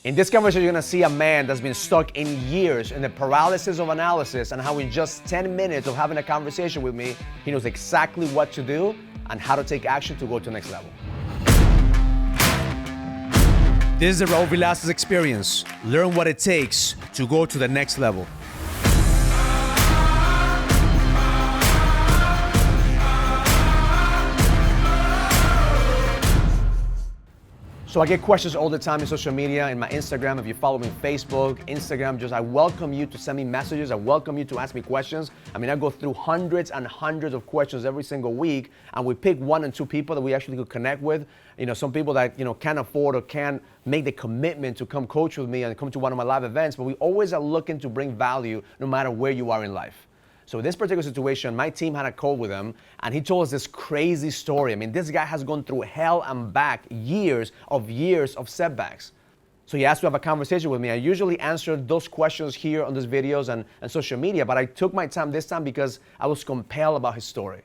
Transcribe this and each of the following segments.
In this conversation, you're gonna see a man that's been stuck in years in the paralysis of analysis, and how in just 10 minutes of having a conversation with me, he knows exactly what to do and how to take action to go to the next level. This is the Raul Villacis experience. Learn what it takes to go to the next level. So I get questions all the time in social media, in my Instagram. If you follow me on Facebook, Instagram, I welcome you to send me messages. I welcome you to ask me questions. I go through hundreds and hundreds of questions every single week, and we pick one and two people that we actually could connect with. Some people that, can't afford or can't make the commitment to come coach with me and come to one of my live events, but we always are looking to bring value no matter where you are in life. So in this particular situation, my team had a call with him, and he told us this crazy story. This guy has gone through hell and back, years of setbacks. So he asked to have a conversation with me. I usually answer those questions here on these videos and social media, but I took my time this time because I was compelled about his story.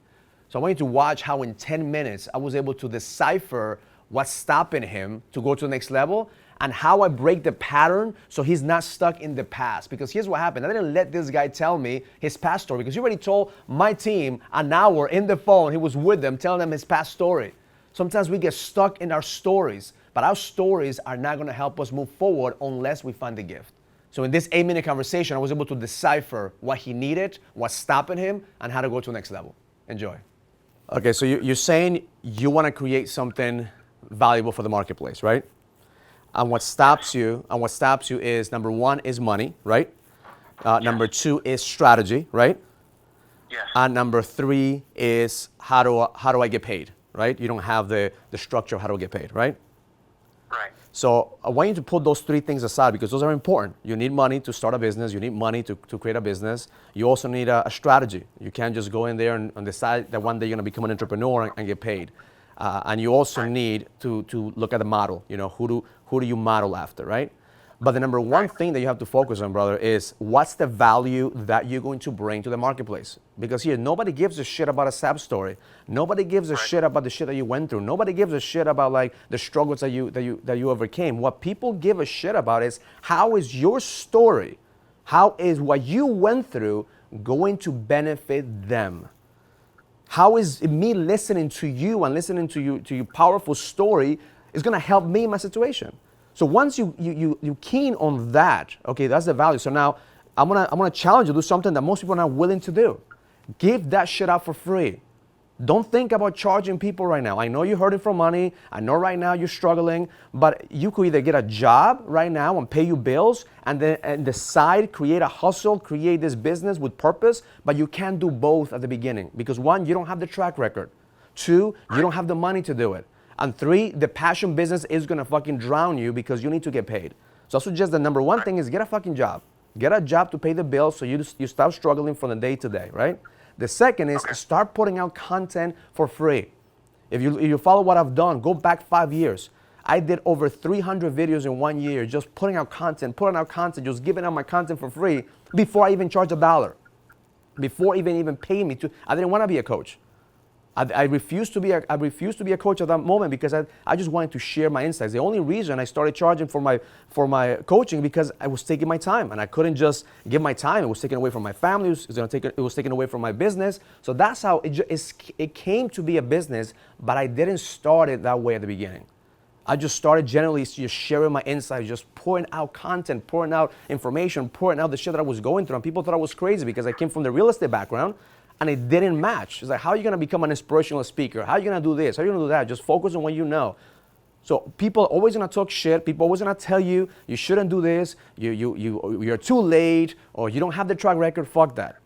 So I want you to watch how in 10 minutes I was able to decipher what's stopping him to go to the next level, and how I break the pattern so he's not stuck in the past. Because here's what happened. I didn't let this guy tell me his past story, because he already told my team an hour in the phone. He was with them, telling them his past story. Sometimes we get stuck in our stories, but our stories are not going to help us move forward unless we find the gift. So in this 8-minute conversation, I was able to decipher what he needed, what's stopping him, and how to go to the next level. Enjoy. Okay, so you're saying you want to create something valuable for the marketplace, right? And what stops you is, number one is money, right? Number two is strategy, right? Yes. And number three is how do I get paid, right? You don't have the structure of how to get paid, right? Right. So I want you to put those three things aside, because those are important. You need money to start a business. You need money to create a business. You also need a strategy. You can't just go in there and decide that one day you're going to become an entrepreneur and get paid. And you also need to look at the model. Who do you model after, right? But the number one thing that you have to focus on, brother, is what's the value that you're going to bring to the marketplace? Because here, nobody gives a shit about a sad story. Nobody gives a shit about the shit that you went through. Nobody gives a shit about the struggles that you overcame. What people give a shit about is, how is your story, how is what you went through going to benefit them? How is me listening to you and listening to your powerful story is going to help me in my situation? So once you keen on that, okay, that's the value. So now I'm gonna challenge you to do something that most people are not willing to do. Give that shit out for free. Don't think about charging people right now. I know you're hurting for money. I know right now you're struggling, but you could either get a job right now and pay your bills, and then decide, create a hustle, create this business with purpose, but you can't do both at the beginning. Because one, you don't have the track record. Two, you don't have the money to do it. And three, the passion business is gonna fucking drown you because you need to get paid. So I suggest the number one thing is get a fucking job. Get a job to pay the bills so you stop struggling from the day to day, right? The second is start putting out content for free. If you follow what I've done, go back 5 years. I did over 300 videos in 1 year, just putting out content, just giving out my content for free before I even charged $1. Before even paying me to, I didn't want to be a coach. I refused to be a coach at that moment because I just wanted to share my insights. The only reason I started charging for my coaching because I was taking my time, and I couldn't just give my time. It was taken away from my family. It was taken away from my business. So that's how it came to be a business. But I didn't start it that way at the beginning. I just started generally just sharing my insights, just pouring out content, pouring out information, pouring out the shit that I was going through. And people thought I was crazy because I came from the real estate background. And it didn't match. It's like, how are you going to become an inspirational speaker? How are you going to do this? How are you going to do that? Just focus on what you know. So people are always going to talk shit. People are always going to tell you, you shouldn't do this. You're too late, or you don't have the track record. Fuck that.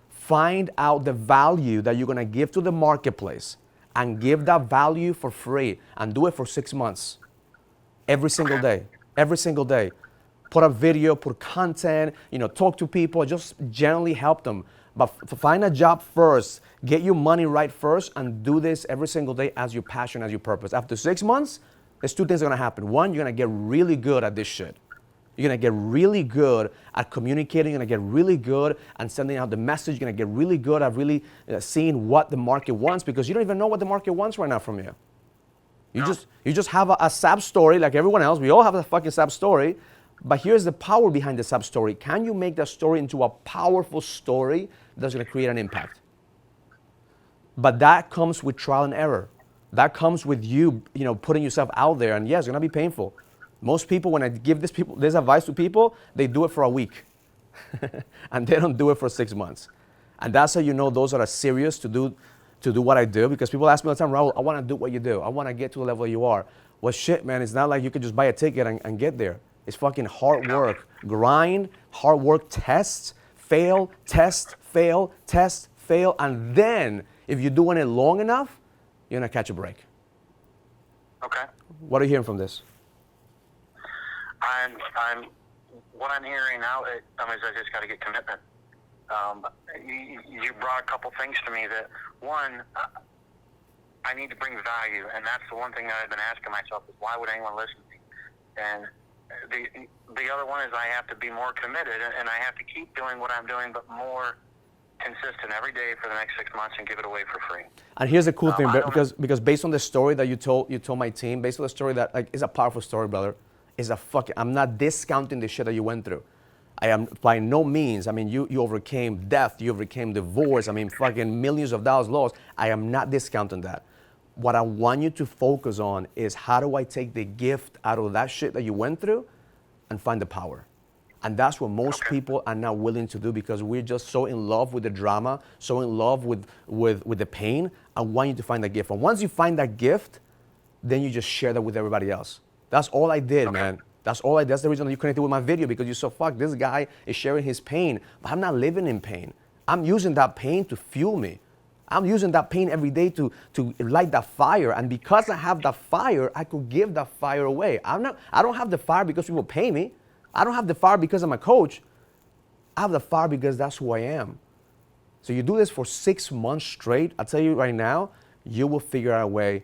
Find out the value that you're going to give to the marketplace and give that value for free, and do it for 6 months. Every single day. Every single day. Put a video, put content, talk to people, just generally help them. But find a job first, get your money right first, and do this every single day as your passion, as your purpose. After 6 months, there's two things that are gonna happen. One, you're gonna get really good at this shit. You're gonna get really good at communicating. You're gonna get really good at sending out the message. You're gonna get really good at really seeing what the market wants, because you don't even know what the market wants right now from you. You just have a sad story like everyone else. We all have a fucking sad story. But here's the power behind the sad story. Can you make that story into a powerful story that's going to create an impact? But that comes with trial and error. That comes with you putting yourself out there. And yes, it's going to be painful. Most people, when I give this advice to people, they do it for a week. And they don't do it for 6 months. And that's how you know those that are serious to do what I do. Because people ask me all the time, Raul, I want to do what you do. I want to get to the level you are. Well, shit, man, it's not like you can just buy a ticket and get there. It's fucking hard work. Grind, hard work, tests, fail, test, fail, test, fail. And then, if you're doing it long enough, you're going to catch a break. Okay. What are you hearing from this? What I'm hearing now is I just got to get commitment. You brought a couple things to me that, one, I need to bring value, and that's the one thing that I've been asking myself is why would anyone listen to me? And the other one is I have to be more committed, and I have to keep doing what I'm doing, but more consistent every day for the next 6 months and give it away for free. And here's the cool thing, because based on the story that you told my team, based on the story that is a powerful story, brother. I'm not discounting the shit that you went through. I am by no means. I mean, you overcame death, you overcame divorce. I mean, fucking millions of dollars lost. I am not discounting that. What I want you to focus on is how do I take the gift out of that shit that you went through and find the power. And that's what most people are not willing to do because we're just so in love with the drama, so in love with the pain. I want you to find that gift. And once you find that gift, then you just share that with everybody else. That's all I did, man. That's all I did. That's the reason you connected with my video because you said, fuck, this guy is sharing his pain, but I'm not living in pain. I'm using that pain to fuel me. I'm using that pain every day to light that fire. And because I have that fire, I could give that fire away. I don't have the fire because people pay me. I don't have the fire because I'm a coach. I have the fire because that's who I am. So you do this for 6 months straight. I'll tell you right now, you will figure out a way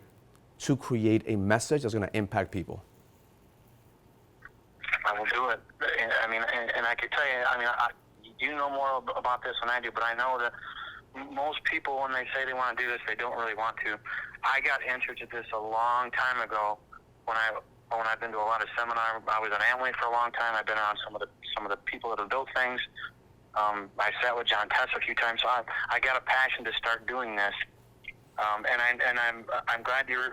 to create a message that's going to impact people. I will do it. I mean, and I could tell you, I mean, you know more about this than I do, but I know that most people, when they say they want to do this, they don't really want to. I got interested in this a long time ago when I've been to a lot of seminars. I was at Amway for a long time. I've been on some of the people that have built things. I sat with John Tess a few times. So I got a passion to start doing this, and I'm glad you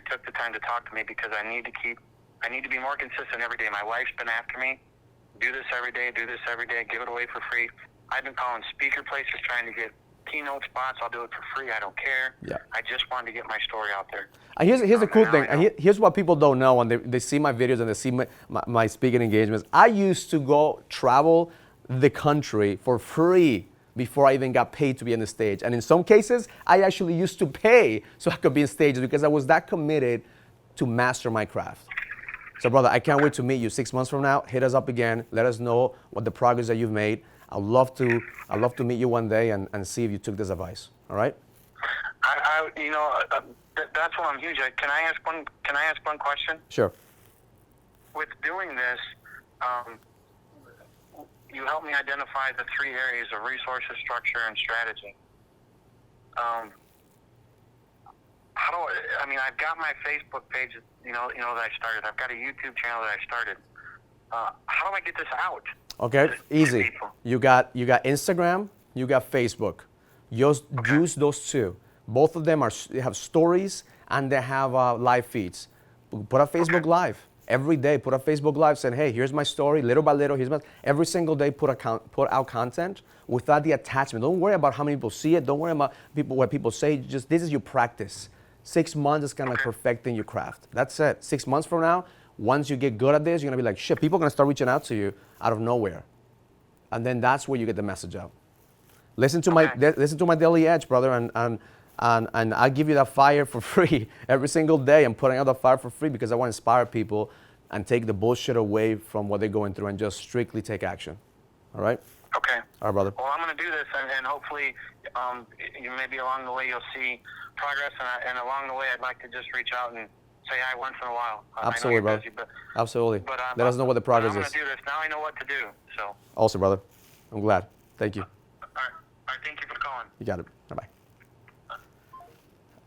took the time to talk to me because I need to be more consistent every day. My wife's been after me. Do this every day. Do this every day. Give it away for free. I've been calling speaker places trying to get keynote spots. I'll do it for free. I don't care. Yeah. I just wanted to get my story out there. And here's the cool thing. And here's what people don't know when they see my videos and they see my speaking engagements. I used to go travel the country for free before I even got paid to be on the stage. And in some cases, I actually used to pay so I could be on stages because I was that committed to master my craft. So, brother, I can't wait to meet you 6 months from now. Hit us up again. Let us know what the progress that you've made. I'd love to meet you one day and see if you took this advice. All right? That's what I'm huge at. Can I ask one question? Sure. With doing this, you helped me identify the 3 areas of resources, structure, and strategy. I've got my Facebook page, that I started. I've got a YouTube channel that I started. How do I get this out? Okay, easy. You got Instagram, you got Facebook. Use those 2. Both of them have stories and they have live feeds. Put a Facebook Live every day. Put a Facebook Live saying, "Hey, here's my story, little by little. Every single day, put out content without the attachment. Don't worry about how many people see it. Don't worry about what people say. Just this is your practice. 6 months is kind of perfecting your craft. That's it. 6 months from now, once you get good at this, you're gonna be like, shit. People are gonna start reaching out to you out of nowhere, and then that's where you get the message out. Listen to my Daily Edge, brother, and I give you that fire for free every single day. I'm putting out that fire for free because I want to inspire people and take the bullshit away from what they're going through and just strictly take action. All right? Okay. All right, brother. Well, I'm going to do this, and hopefully, maybe along the way you'll see progress, and along the way I'd like to just reach out and say hi once in a while. Absolutely, brother. Busy, Absolutely. Let us know what the progress is. I'm going to do this. Now I know what to do. So. Also, brother, I'm glad. Thank you. All right. Thank you for calling. You got it. Bye-bye.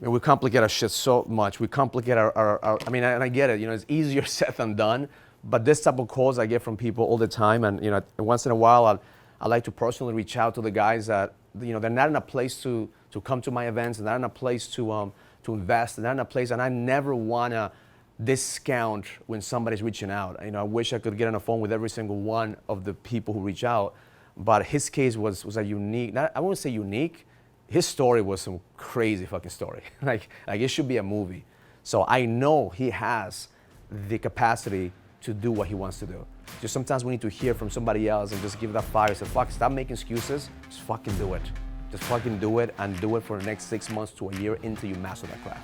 And we complicate our shit so much. We complicate our I mean, and I get it, you know, it's easier said than done, but this type of calls I get from people all the time, and, you know, once in a while, I like to personally reach out to the guys that, you know, they're not in a place to come to my events, they're not in a place to invest, they're not in a place, and I never want to discount when somebody's reaching out. You know, I wish I could get on the phone with every single one of the people who reach out, but his case was a unique, I won't say unique, his story was some crazy fucking story. like it should be a movie. So I know he has the capacity to do what he wants to do. Just sometimes we need to hear from somebody else and just give that fire. Say, fuck, stop making excuses. Just fucking do it. Just fucking do it, and do it for the next 6 months to a year until you master that craft.